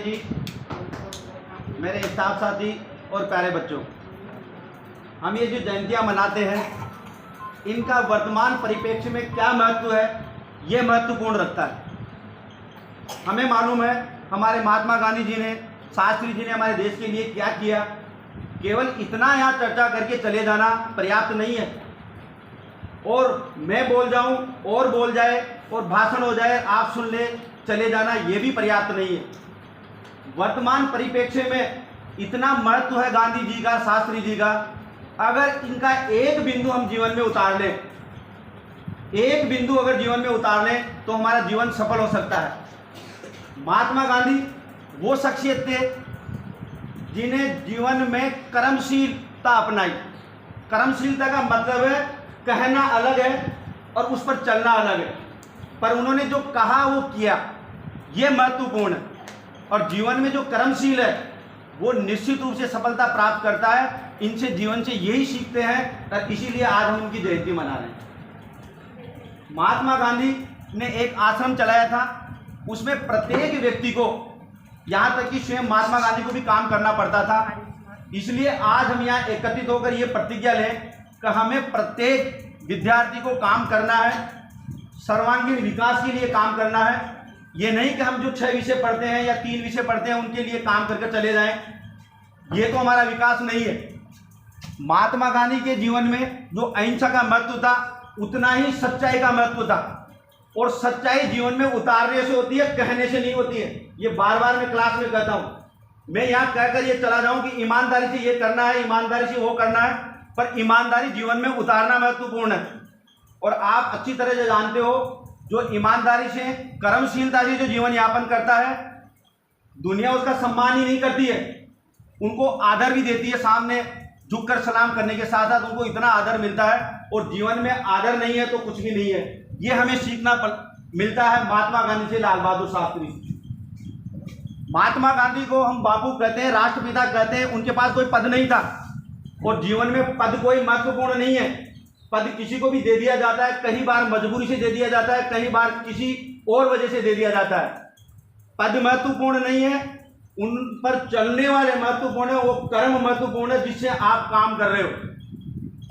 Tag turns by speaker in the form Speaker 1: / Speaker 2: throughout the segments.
Speaker 1: जी, मेरे स्टाफ साथी और प्यारे बच्चों, हम ये जो जयंतियाँ मनाते हैं इनका वर्तमान परिप्रेक्ष्य में क्या महत्व है, ये महत्वपूर्ण रखता है। हमें मालूम है हमारे महात्मा गांधी जी ने, शास्त्री जी ने हमारे देश के लिए क्या किया। केवल इतना यहाँ चर्चा करके चले जाना पर्याप्त नहीं है, और मैं बोल जाऊं और बोल जाए और भाषण हो जाए, आप सुन ले चले जाना, ये भी पर्याप्त नहीं है। वर्तमान परिप्रेक्ष्य में इतना महत्व है गांधी जी का, शास्त्री जी का, अगर इनका एक बिंदु हम जीवन में उतार लें, एक बिंदु अगर जीवन में उतार लें तो हमारा जीवन सफल हो सकता है। महात्मा गांधी वो शख्सियत थे जिन्हें जीवन में कर्मशीलता अपनाई। कर्मशीलता का मतलब है कहना अलग है और उस पर चलना अलग है, पर उन्होंने जो कहा वो किया, ये महत्वपूर्ण है। और जीवन में जो कर्मशील है वो निश्चित रूप से सफलता प्राप्त करता है। इनसे जीवन से यही सीखते हैं और इसीलिए आज हम उनकी जयंती मना रहे हैं। महात्मा गांधी ने एक आश्रम चलाया था, उसमें प्रत्येक व्यक्ति को, यहाँ तक कि स्वयं महात्मा गांधी को भी काम करना पड़ता था। इसलिए आज हम यहाँ एकत्रित होकर ये प्रतिज्ञा लें कि हमें प्रत्येक विद्यार्थी को काम करना है, सर्वांगीण विकास के लिए काम करना है। ये नहीं कि हम जो 6 विषय पढ़ते हैं या 3 विषय पढ़ते हैं उनके लिए काम करके चले जाएं, ये तो हमारा विकास नहीं है। महात्मा गांधी के जीवन में जो अहिंसा का महत्व था, उतना ही सच्चाई का महत्व था। और सच्चाई जीवन में उतारने से होती है, कहने से नहीं होती है। ये बार बार मैं क्लास में कहता हूँ, मैं यहाँ कहकर ये चला जाऊँ कि ईमानदारी से ये करना है, ईमानदारी से वो करना है, पर ईमानदारी जीवन में उतारना महत्वपूर्ण है। और आप अच्छी तरह से जानते हो, जो ईमानदारी से, कर्मशीलता से जो जीवन यापन करता है, दुनिया उसका सम्मान ही नहीं करती है, उनको आदर भी देती है। सामने झुककर सलाम करने के साथ साथ उनको इतना आदर मिलता है। और जीवन में आदर नहीं है तो कुछ भी नहीं है। ये हमें सीखना मिलता है महात्मा गांधी से, लाल बहादुर शास्त्री से। महात्मा गांधी को हम बापू कहते हैं, राष्ट्रपिता कहते हैं। उनके पास कोई पद नहीं था, और जीवन में पद कोई महत्वपूर्ण नहीं है। पद किसी को भी दे दिया जाता है, कई बार मजबूरी से दे दिया जाता है, कई बार किसी और वजह से दे दिया जाता है। पद महत्वपूर्ण नहीं है, उन पर चलने वाले महत्वपूर्ण है, वो कर्म महत्वपूर्ण है जिससे आप काम कर रहे हो।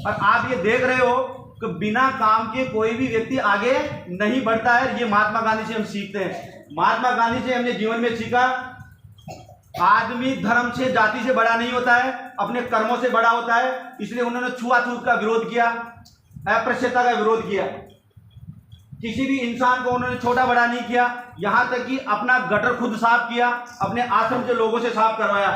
Speaker 1: और आप ये देख रहे हो कि बिना काम के कोई भी व्यक्ति आगे नहीं बढ़ता है। ये महात्मा गांधी से हम सीखते हैं। महात्मा गांधी से हमने जीवन में सीखा, आदमी धर्म से, जाति से बड़ा नहीं होता है, अपने कर्मों से बड़ा होता है। इसलिए उन्होंने छुआछूत का विरोध किया, अस्पृश्यता का विरोध किया। किसी भी इंसान को उन्होंने छोटा बड़ा नहीं किया, यहाँ तक कि अपना गटर खुद साफ किया, अपने आश्रम के लोगों से साफ करवाया।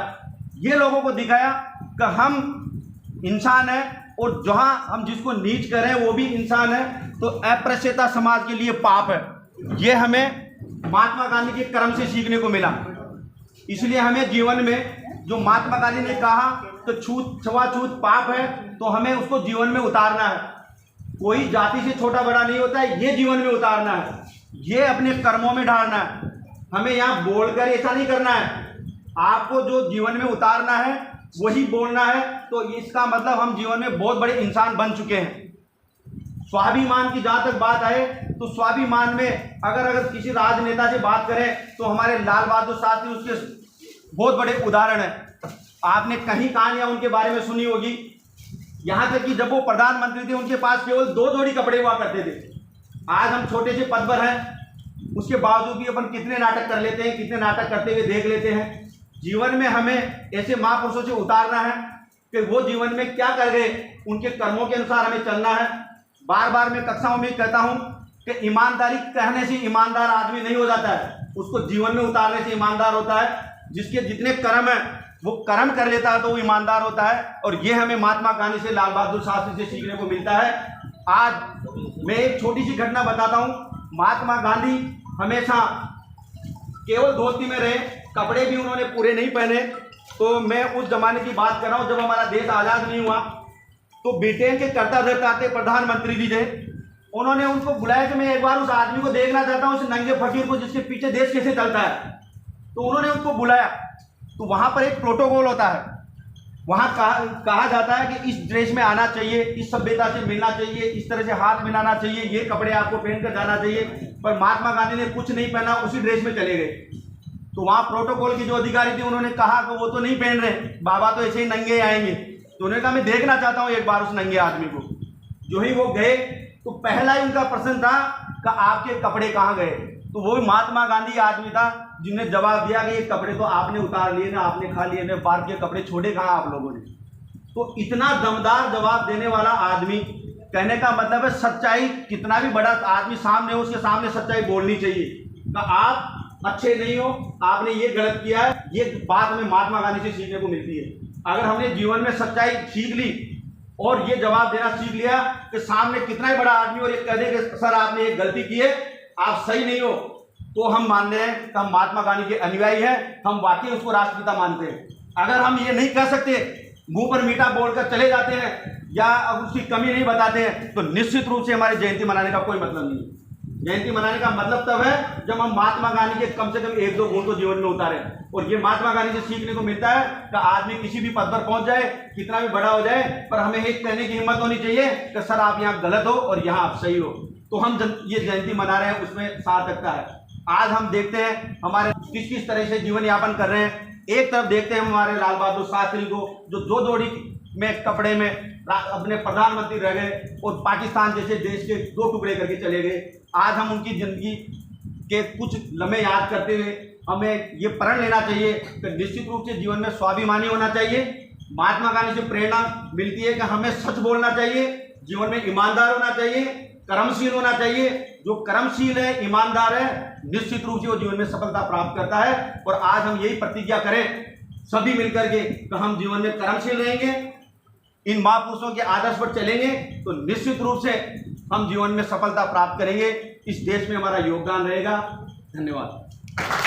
Speaker 1: ये लोगों को दिखाया कि हम इंसान हैं, और जहाँ हम जिसको नीच करें वो भी इंसान है। तो अस्पृश्यता समाज के लिए पाप है। ये हमें महात्मा गांधी के कर्म से सीखने को मिला। इसलिए हमें जीवन में जो महात्मा गांधी ने कहा तो छुआछूत पाप है, तो हमें उसको जीवन में उतारना है। कोई जाति से छोटा बड़ा नहीं होता है, ये जीवन में उतारना है, ये अपने कर्मों में ढालना है। हमें यहाँ बोलकर ऐसा नहीं करना है, आपको जो जीवन में उतारना है वही बोलना है। तो इसका मतलब हम जीवन में बहुत बड़े इंसान बन चुके हैं। स्वाभिमान की जहाँ तक बात आए तो स्वाभिमान में अगर किसी राजनेता से बात करें तो हमारे लाल बहादुर शास्त्री उसके बहुत बड़े उदाहरण हैं। आपने कहीं कहानियाँ उनके बारे में सुनी होगी। यहाँ तक कि जब वो प्रधानमंत्री थे उनके पास केवल 2 जोड़ी कपड़े हुआ करते थे। आज हम छोटे से पद पर हैं, उसके बावजूद भी अपन कितने नाटक कर लेते हैं, कितने नाटक करते हुए देख लेते हैं। जीवन में हमें ऐसे महापुरुषों से उतारना है कि वो जीवन में क्या कर गए, उनके कर्मों के अनुसार हमें चलना है। बार बार मैं कक्षाओं में कहता हूँ कि ईमानदारी कहने से ईमानदार आदमी नहीं हो जाता है, उसको जीवन में उतारने से ईमानदार होता है। जिसके जितने कर्म हैं वो कर्म कर लेता है तो वो ईमानदार होता है। और ये हमें महात्मा गांधी से, लाल बहादुर शास्त्री से सीखने को मिलता है। आज मैं एक छोटी सी घटना बताता हूँ। महात्मा गांधी हमेशा केवल धोती में रहे, कपड़े भी उन्होंने पूरे नहीं पहने। तो मैं उस जमाने की बात कर रहा हूँ जब हमारा देश आज़ाद नहीं हुआ। तो ब्रिटेन के कर्ता धर्ता थे प्रधानमंत्री जी थे, उन्होंने उनको बुलाया कि मैं एक बार उस आदमी को देखना चाहता हूँ, उस नंगे फकीर को जिसके पीछे देश कैसे चलता है। तो उन्होंने उनको बुलाया, तो वहाँ पर एक प्रोटोकॉल होता है। वहाँ कहा जाता है कि इस ड्रेस में आना चाहिए, इस सभ्यता से मिलना चाहिए, इस तरह से हाथ मिलाना चाहिए, ये कपड़े आपको पहन कर जाना चाहिए। पर महात्मा गांधी ने कुछ नहीं पहना, उसी ड्रेस में चले गए। तो वहाँ प्रोटोकॉल की जो अधिकारी थी उन्होंने कहा कि वो तो नहीं पहन रहे, बाबा तो ऐसे ही नंगे आएंगे। तो उन्होंने कहा मैं देखना चाहता हूँ एक बार उस नंगे आदमी को। जो ही वो गए तो पहला ही उनका प्रश्न था कि आपके कपड़े कहाँ गए। तो वो भी महात्मा गांधी आदमी था जिन्हें जवाब दिया कि ये कपड़े तो आपने उतार लिए ना, आपने खा लिए ना, बाहर के कपड़े छोड़े कहाँ आप लोगों ने। तो इतना दमदार जवाब देने वाला आदमी, कहने का मतलब है सच्चाई, कितना भी बड़ा आदमी सामने हो उसके सामने सच्चाई बोलनी चाहिए कि आप अच्छे नहीं हो, आपने ये गलत किया है। ये बात हमें महात्मा गांधी से सीखने को मिलती है। अगर हमने जीवन में सच्चाई सीख ली और ये जवाब देना सीख लिया कि सामने कितना ही बड़ा आदमी और ये कह दे कि सर आपने एक गलती की है, आप सही नहीं हो, तो हम मान रहे हैं कि हम महात्मा गांधी के अनुयायी हैं, हम वाकई उसको राष्ट्रपिता मानते हैं। अगर हम ये नहीं कह सकते, मुंह पर मीठा बोलकर चले जाते हैं या उसकी कमी नहीं बताते हैं, तो निश्चित रूप से हमारी जयंती मनाने का कोई मतलब नहीं है। जयंती मनाने का मतलब तब है जब हम महात्मा गांधी के कम से कम 1-2 गुण तो जीवन में उतारें। और ये महात्मा गांधी से सीखने को मिलता है कि आदमी किसी भी पद पर पहुंच जाए, कितना भी बड़ा हो जाए, पर हमें एक कहने की हिम्मत होनी चाहिए कि सर आप यहाँ गलत हो और यहाँ आप सही हो। तो हम ये जयंती मना रहे हैं, उसमें सार्थकता है। आज हम देखते हैं हमारे किस किस तरह से जीवन यापन कर रहे हैं। एक तरफ देखते हैं हमारे लाल बहादुर शास्त्री को, जो 2 जोड़ी में कपड़े में अपने प्रधानमंत्री रह गए और पाकिस्तान जैसे देश के 2 टुकड़े करके चले गए। आज हम उनकी जिंदगी के कुछ लम्हे याद करते हुए हमें ये प्रण लेना चाहिए कि निश्चित रूप से जीवन में स्वाभिमानी होना चाहिए। महात्मा गांधी से प्रेरणा मिलती है कि हमें सच बोलना चाहिए, जीवन में ईमानदार होना चाहिए, कर्मशील होना चाहिए। जो कर्मशील है, ईमानदार है, निश्चित रूप से वो जीवन में सफलता प्राप्त करता है। और आज हम यही प्रतिज्ञा करें सभी मिलकर के कि हम जीवन में कर्मशील रहेंगे, इन महापुरुषों के आदर्श पर चलेंगे, तो निश्चित रूप से हम जीवन में सफलता प्राप्त करेंगे। इस देश में हमारा योगदान रहेगा। धन्यवाद।